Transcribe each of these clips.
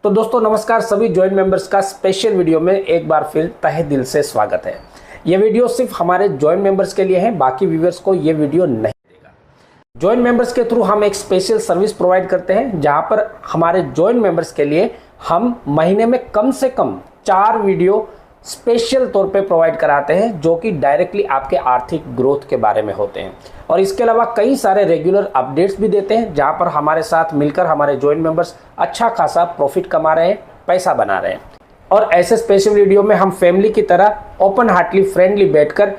तो दोस्तों नमस्कार, सभी जॉइंट मेंबर्स का स्पेशल वीडियो में एक बार फिर तहे दिल से स्वागत है। ये वीडियो सिर्फ हमारे जॉइंट मेंबर्स के लिए है, बाकी व्यूअर्स को ये वीडियो नहीं देगा। जॉइंट मेंबर्स के थ्रू हम एक स्पेशल सर्विस प्रोवाइड करते हैं, जहां पर हमारे जॉइंट मेंबर्स के लिए हम महीने में कम से कम 4 वीडियो स्पेशल तौर पे प्रोवाइड कराते हैं, जो कि डायरेक्टली आपके आर्थिक ग्रोथ के बारे में होते हैं। और इसके अलावा कई सारे रेगुलर अपडेट्स भी देते हैं, जहां पर हमारे साथ मिलकर हमारे जॉइंट मेंबर्स अच्छा खासा प्रॉफिट कमा रहे हैं, पैसा बना रहे हैं। और ऐसे स्पेशल वीडियो में हम फैमिली की तरह ओपन हार्टली फ्रेंडली बैठकर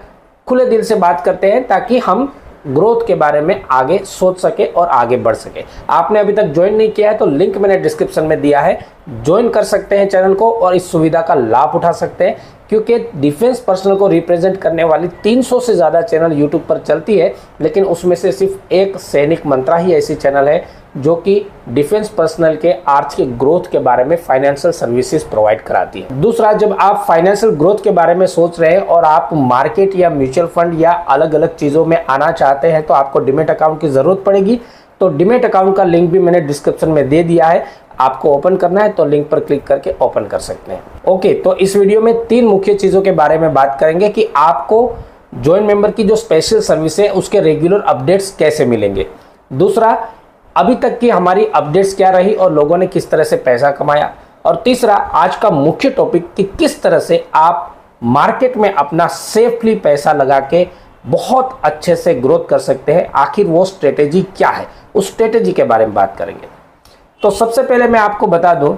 खुले दिल से बात करते हैं, ताकि हम ग्रोथ के बारे में आगे सोच सके और आगे बढ़ सके। आपने अभी तक ज्वाइन नहीं किया है तो लिंक मैंने डिस्क्रिप्शन में दिया है, ज्वाइन कर सकते हैं चैनल को और इस सुविधा का लाभ उठा सकते हैं, क्योंकि डिफेंस पर्सनल को रिप्रेजेंट करने वाली 300 से ज़्यादा चैनल यूट्यूब पर चलती है, लेकिन उसमें से सिर्फ एक सैनिक मंत्रा ही ऐसी चैनल है जो कि डिफेंस पर्सनल के आर्थिक ग्रोथ के बारे में फाइनेंशियल सर्विसेज प्रोवाइड कराती है। दूसरा, जब आप फाइनेंशियल ग्रोथ के बारे में सोच रहे हैं और आप मार्केट या म्यूचुअल फंड या अलग अलग चीज़ों में आना चाहते हैं तो आपको डीमैट अकाउंट की ज़रूरत पड़ेगी। तो डीमैट अकाउंट का लिंक भी मैंने डिस्क्रिप्शन में दे दिया है, आपको ओपन करना है तो लिंक पर क्लिक करके ओपन कर सकते हैं। ओके, तो इस वीडियो में 3 मुख्य चीज़ों के बारे में बात करेंगे कि आपको जॉइंट मेंबर की जो स्पेशल सर्विस है उसके रेगुलर अपडेट्स कैसे मिलेंगे। दूसरा, अभी तक की हमारी अपडेट्स क्या रही और लोगों ने किस तरह से पैसा कमाया। और तीसरा, आज का मुख्य टॉपिक कि किस तरह से आप मार्केट में अपना सेफली पैसा लगा के बहुत अच्छे से ग्रोथ कर सकते हैं। आखिर वो स्ट्रेटेजी क्या है, उस स्ट्रेटेजी के बारे में बात करेंगे। तो सबसे पहले मैं आपको बता दूं,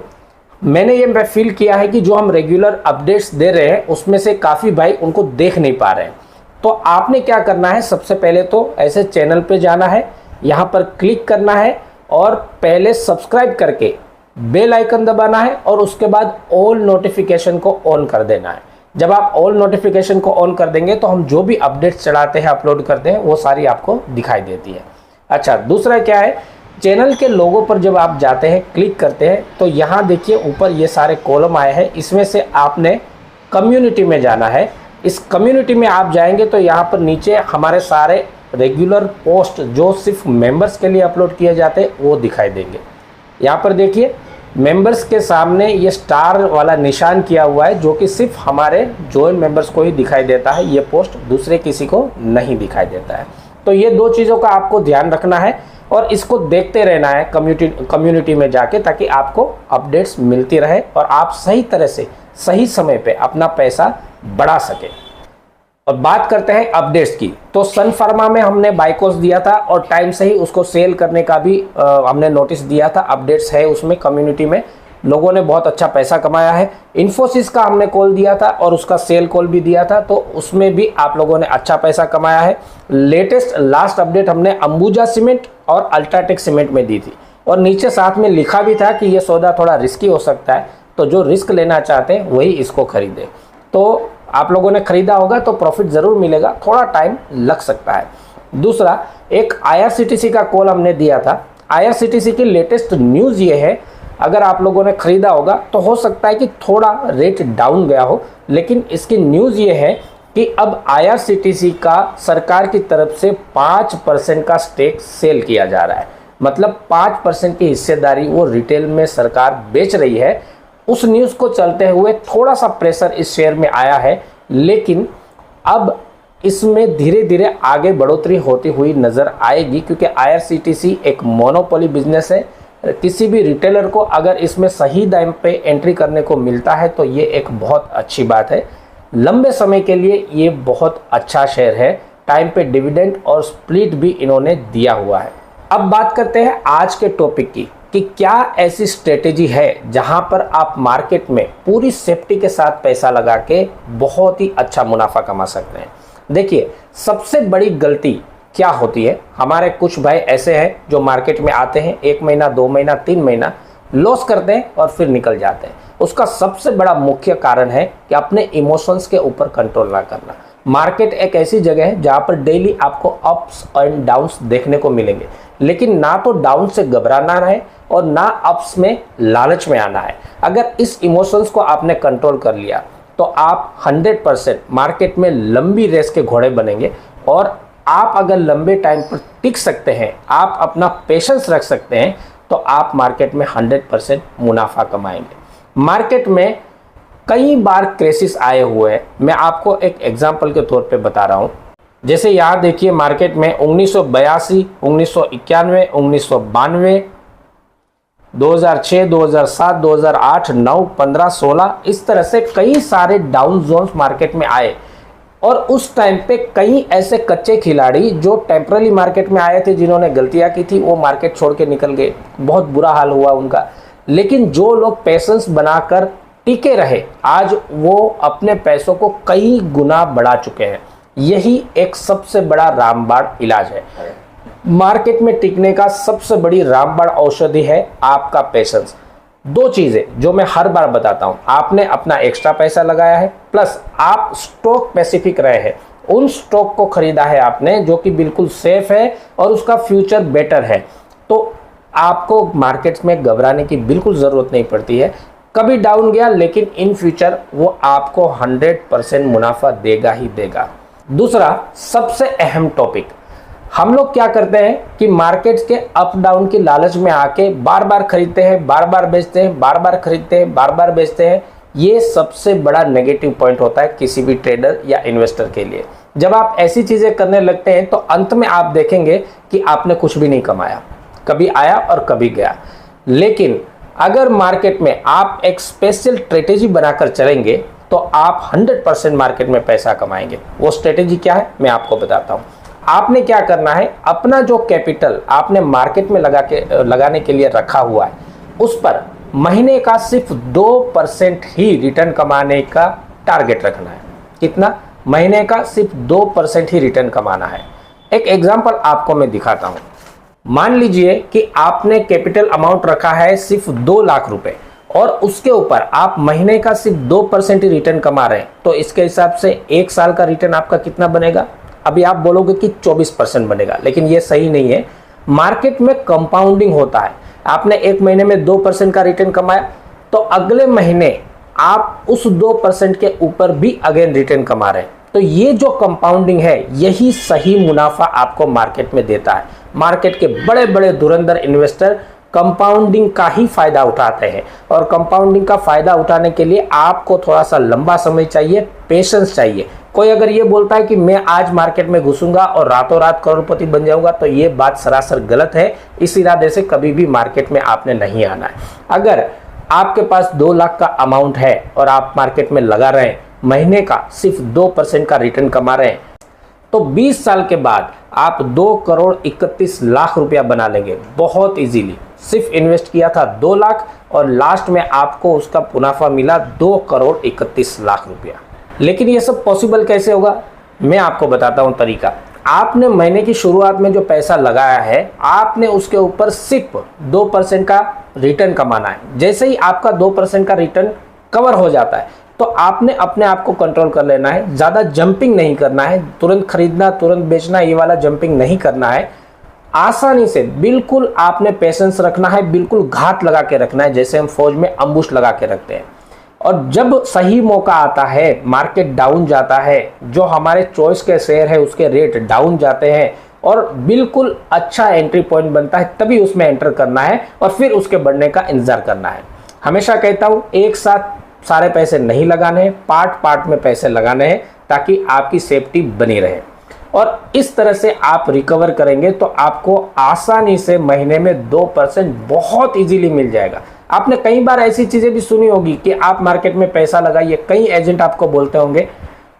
मैंने ये फील किया है कि जो हम रेगुलर अपडेट्स दे रहे हैं उसमें से काफ़ी भाई उनको देख नहीं पा रहे हैं। तो आपने क्या करना है, सबसे पहले तो ऐसे चैनल पे जाना है, यहाँ पर क्लिक करना है और पहले सब्सक्राइब करके बेल आइकन दबाना है और उसके बाद ऑल नोटिफिकेशन को ऑन कर देना है। जब आप ऑल नोटिफिकेशन को ऑन कर देंगे तो हम जो भी अपडेट्स चढ़ाते हैं, अपलोड करते हैं, वो सारी आपको दिखाई देती है। अच्छा, दूसरा क्या है, चैनल के लोगो पर जब आप जाते हैं, क्लिक करते हैं, तो यहाँ देखिए ऊपर ये सारे कॉलम आए हैं, इसमें से आपने कम्युनिटी में जाना है। इस कम्युनिटी में आप जाएंगे तो यहाँ पर नीचे हमारे सारे रेगुलर पोस्ट जो सिर्फ मेंबर्स के लिए अपलोड किए जाते हैं वो दिखाई देंगे। यहाँ पर देखिए मेंबर्स के सामने ये स्टार वाला निशान किया हुआ है, जो कि सिर्फ हमारे जॉइंट मेंबर्स को ही दिखाई देता है, ये पोस्ट दूसरे किसी को नहीं दिखाई देता है। तो ये 2 चीज़ों का आपको ध्यान रखना है और इसको देखते रहना है कम्युनिटी में जाके, ताकि आपको अपडेट्स मिलती रहे और आप सही तरह से सही समय पे अपना पैसा बढ़ा सके। और बात करते हैं अपडेट्स की, तो सन फार्मा में हमने बाइकॉस दिया था और टाइम से ही उसको सेल करने का भी हमने नोटिस दिया था। अपडेट्स है उसमें, कम्युनिटी में लोगों ने बहुत अच्छा पैसा कमाया है। इन्फोसिस का हमने कॉल दिया था और उसका सेल कॉल भी दिया था, तो उसमें भी आप लोगों ने अच्छा पैसा कमाया है। लेटेस्ट लास्ट अपडेट हमने अंबुजा सीमेंट और अल्ट्राटेक सीमेंट में दी थी और नीचे साथ में लिखा भी था कि ये सौदा थोड़ा रिस्की हो सकता है, तो जो रिस्क लेना चाहते हैं वही इसको खरीदे। तो आप लोगों ने खरीदा होगा तो प्रॉफिट ज़रूर मिलेगा, थोड़ा टाइम लग सकता है। दूसरा, एक IRCTC का कॉल हमने दिया था। IRCTC की लेटेस्ट न्यूज़ ये है, अगर आप लोगों ने खरीदा होगा तो हो सकता है कि थोड़ा रेट डाउन गया हो, लेकिन इसकी न्यूज़ ये है कि अब IRCTC का सरकार की तरफ से 5% का स्टेक सेल किया जा रहा है। मतलब 5% की हिस्सेदारी वो रिटेल में सरकार बेच रही है। उस न्यूज़ को चलते हुए थोड़ा सा प्रेशर इस शेयर में आया है, लेकिन अब इसमें धीरे धीरे आगे बढ़ोतरी होती हुई नज़र आएगी, क्योंकि IRCTC एक मोनोपोली बिजनेस है। किसी भी रिटेलर को अगर इसमें सही दाम पे एंट्री करने को मिलता है तो ये एक बहुत अच्छी बात है। लंबे समय के लिए ये बहुत अच्छा शेयर है। टाइम पे डिविडेंड और स्प्लिट भी इन्होंने दिया हुआ है। अब बात करते हैं आज के टॉपिक की कि क्या ऐसी स्ट्रेटेजी है जहां पर आप मार्केट में पूरी सेफ्टी के साथ पैसा लगा के बहुत ही अच्छा मुनाफा कमा सकते हैं। देखिए, सबसे बड़ी गलती क्या होती है, हमारे कुछ भाई ऐसे हैं जो मार्केट में आते हैं, 1 महीना 2 महीना 3 महीना लॉस करते हैं और फिर निकल जाते हैं। उसका सबसे बड़ा मुख्य कारण है कि अपने इमोशंस के ऊपर कंट्रोल ना करना। मार्केट एक ऐसी जगह है जहां पर डेली आपको अप्स एंड डाउन्स देखने को मिलेंगे, लेकिन ना तो डाउन से घबराना है और ना अप्स में लालच में आना है। अगर इस इमोशंस को आपने कंट्रोल कर लिया तो आप 100% मार्केट में लंबी रेस के घोड़े बनेंगे। और आप अगर लंबे टाइम पर टिक सकते हैं, आप अपना पेशेंस रख सकते हैं, तो आप मार्केट में 100% मुनाफा कमाएंगे। मार्केट में कई बार क्राइसिस आए हुए हैं, मैं आपको एक एग्जांपल के तौर पे बता रहा हूं। जैसे यहाँ देखिए मार्केट में 1982, 1991, 1992, 2006, 2007, 2008, 9, 15, 16 इस तरह से कई सारे डाउन जोन्स मार्केट में आए। और उस टाइम पे कई ऐसे कच्चे खिलाड़ी जो टेम्पररी मार्केट में आए थे, जिन्होंने गलतियां की थी, वो मार्केट छोड़ के निकल गए, बहुत बुरा हाल हुआ उनका। लेकिन जो लोग पेशेंस बनाकर टिके रहे, आज वो अपने पैसों को कई गुना बढ़ा चुके हैं। यही एक सबसे बड़ा रामबाण इलाज है। मार्केट में टिकने का सबसे बड़ी रामबाण औषधि है आपका पेशेंस। दो चीजें जो मैं हर बार बताता हूं, आपने अपना एक्स्ट्रा पैसा लगाया है, प्लस आप स्टॉक स्पेसिफिक रहे हैं, उन स्टॉक को खरीदा है आपने जो कि बिल्कुल सेफ है और उसका फ्यूचर बेटर है, तो आपको मार्केट्स में घबराने की बिल्कुल जरूरत नहीं पड़ती है। कभी डाउन गया लेकिन इन फ्यूचर वो आपको 100% मुनाफा देगा ही देगा। दूसरा सबसे अहम टॉपिक, हम लोग क्या करते हैं कि मार्केट्स के अप डाउन की लालच में आके बार बार खरीदते हैं, बार बार बेचते हैं, बार बार खरीदते हैं, बार बार बेचते हैं। ये सबसे बड़ा नेगेटिव पॉइंट होता है किसी भी ट्रेडर या इन्वेस्टर के लिए। जब आप ऐसी चीजें करने लगते हैं तो अंत में आप देखेंगे कि आपने कुछ भी नहीं कमाया, कभी आया और कभी गया। लेकिन अगर मार्केट में आप एक स्पेशल स्ट्रेटेजी बनाकर चलेंगे तो आप 100% मार्केट में पैसा कमाएंगे। वो स्ट्रेटेजी क्या है मैं आपको बताता हूं। आपने क्या करना है, अपना जो कैपिटल आपने मार्केट में लगाने के लिए रखा हुआ है, उस पर महीने का सिर्फ 2% ही रिटर्न कमाने का टारगेट रखना है। कितना? महीने का सिर्फ 2% ही रिटर्न कमाना है। एक एग्जांपल आपको मैं दिखाता हूं। मान लीजिए कि आपने कैपिटल अमाउंट रखा है सिर्फ 2 लाख रुपए और उसके ऊपर आप महीने का सिर्फ 2% ही रिटर्न कमा रहे हैं, तो इसके हिसाब से 1 साल का रिटर्न आपका कितना बनेगा? अभी आप बोलोगे कि 24% बनेगा, लेकिन ये सही नहीं है। मार्केट में कंपाउंडिंग होता है। आपने एक महीने में 2% का रिटर्न कमाया तो अगले महीने आप उस 2% के ऊपर भी अगेन रिटर्न कमा रहे हैं। तो ये जो कंपाउंडिंग है, यही सही मुनाफा आपको मार्केट में देता है। मार्केट के बड़े बड़े धुरंधर इन्वेस्टर कंपाउंडिंग का ही फायदा उठाते हैं, और कंपाउंडिंग का फायदा उठाने के लिए आपको थोड़ा सा लंबा समय चाहिए, पेशेंस चाहिए। कोई अगर ये बोलता है कि मैं आज मार्केट में घुसूंगा और रातों रात करोड़पति बन जाऊंगा, तो ये बात सरासर गलत है। इस इरादे से कभी भी मार्केट में आपने नहीं आना है। अगर आपके पास 2 लाख का अमाउंट है और आप मार्केट में लगा रहे हैं, महीने का सिर्फ 2% का रिटर्न कमा रहे हैं, तो 20 साल के बाद आप 2,31,00,000 रुपया बना लेंगे बहुत इजीली। सिर्फ इन्वेस्ट किया था 2 लाख और लास्ट में आपको उसका मुनाफा मिला 2,31,00,000 रुपया। लेकिन ये सब पॉसिबल कैसे होगा, मैं आपको बताता हूं तरीका। आपने महीने की शुरुआत में जो पैसा लगाया है, आपने उसके ऊपर सिर्फ 2% का रिटर्न कमाना है। जैसे ही आपका 2% का रिटर्न कवर हो जाता है तो आपने अपने आप को कंट्रोल कर लेना है। ज़्यादा जंपिंग नहीं करना है, तुरंत खरीदना तुरंत बेचना ये वाला जंपिंग नहीं करना है। आसानी से बिल्कुल आपने पेशेंस रखना है, बिल्कुल घात लगा के रखना है, जैसे हम फौज में अम्बुश लगा के रखते हैं। और जब सही मौका आता है, मार्केट डाउन जाता है, जो हमारे चॉइस के शेयर है उसके रेट डाउन जाते हैं और बिल्कुल अच्छा एंट्री पॉइंट बनता है, तभी उसमें एंटर करना है और फिर उसके बढ़ने का इंतजार करना है। हमेशा कहता हूं एक साथ सारे पैसे नहीं लगाने हैं, पार्ट पार्ट में पैसे लगाने हैं ताकि आपकी सेफ्टी बनी रहे। और इस तरह से आप रिकवर करेंगे तो आपको आसानी से महीने में 2% बहुत इजीली मिल जाएगा। आपने कई बार ऐसी चीजें भी सुनी होगी कि आप मार्केट में पैसा लगाइए, कई एजेंट आपको बोलते होंगे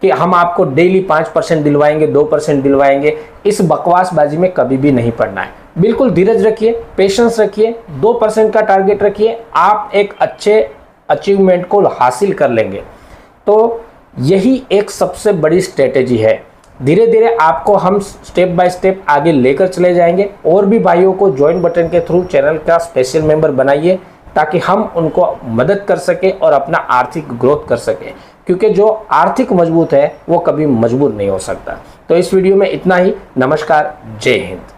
कि हम आपको डेली 5% दिलवाएंगे, 2% दिलवाएंगे। इस बकवासबाजी में कभी भी नहीं पड़ना है। बिल्कुल धीरज रखिए, पेशेंस रखिए, 2% का टारगेट रखिए, आप एक अच्छे अचीवमेंट को हासिल कर लेंगे। तो यही एक सबसे बड़ी स्ट्रेटेजी है। धीरे धीरे आपको हम स्टेप बाय स्टेप आगे लेकर चले जाएंगे। और भी भाइयों को ज्वाइन बटन के थ्रू चैनल का स्पेशल मेंबर बनाइए ताकि हम उनको मदद कर सके और अपना आर्थिक ग्रोथ कर सके, क्योंकि जो आर्थिक मजबूत है वो कभी मजबूर नहीं हो सकता। तो इस वीडियो में इतना ही। नमस्कार, जय हिंद।